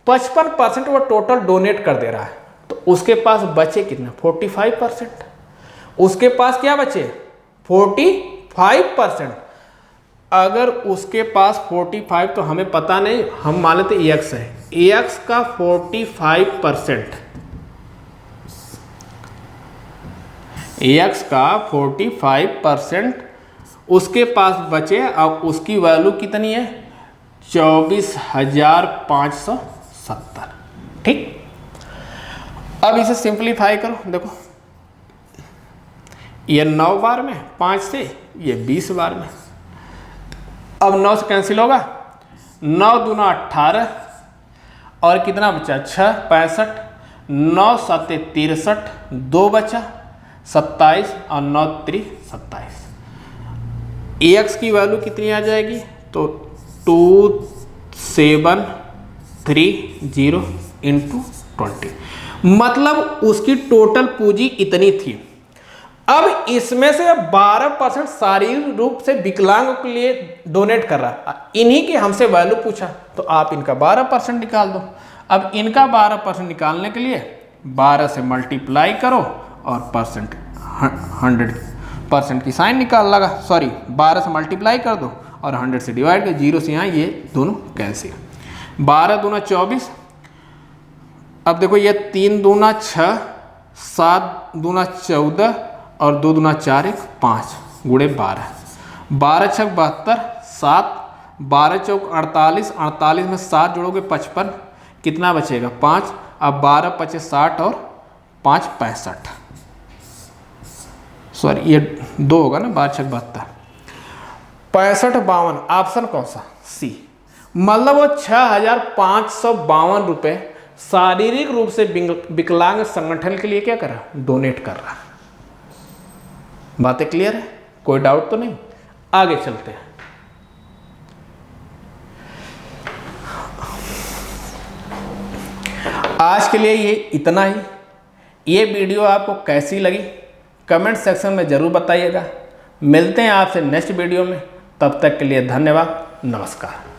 55% वो टोटल डोनेट कर दे रहा है। तो उसके पास बचे कितना, 45%। उसके पास क्या बचे, 45%। अगर उसके पास 45, तो हमें पता नहीं, हम मान लेते एक्स है, एक्स का 45%, एक्स का 45% उसके पास बचे। अब उसकी वैल्यू कितनी है, 24,570, ठीक। अब इसे सिंपलीफाई करो, देखो ये 9 बार में, 5 से ये 20 बार में। अब 9 से कैंसिल होगा, 9 दूना 18, और कितना बचा, 6 65, 9 7 63, 2 बचा, 27 और 9 3 27। AX की वैल्यू कितनी आ जाएगी? तो 2730 इंटू 20, मतलब उसकी टोटल पूंजी इतनी थी। अब इसमें से 12% शारीरिक रूप से विकलांग के लिए डोनेट कर रहा है, इन्हीं की हमसे वैल्यू पूछा, तो आप इनका 12% निकाल दो। अब इनका 12% निकालने के लिए 12 से मल्टीप्लाई करो और परसेंट 100% की साइन निकाल लगा, सॉरी 12 से मल्टीप्लाई कर दो और 100 से डिवाइड कर, 0 से यहाँ ये दोनों कैंसिल। 12 दूना 24, अब देखो ये 3 दूना 6, 7 दूना 14 और 2 दूना 4 1 5 गुणे 12, 12 6 72, 7 12 चौक 48, 48 में 7 जोड़ोगे 55, कितना बचेगा 5। अब 12 5 60 और 5 65, सॉरी ये 2 होगा ना, 12 6 72, 65 52, ऑप्शन कौन सा? सी। मतलब वो 6552 रुपये शारीरिक रूप से विकलांग संगठन के लिए क्या कर रहा? डोनेट कर रहा। बातें क्लियर है? कोई डाउट तो नहीं? आगे चलते हैं। आज के लिए ये इतना ही। ये वीडियो आपको कैसी लगी कमेंट सेक्शन में ज़रूर बताइएगा। मिलते हैं आपसे नेक्स्ट वीडियो में, तब तक के लिए धन्यवाद, नमस्कार।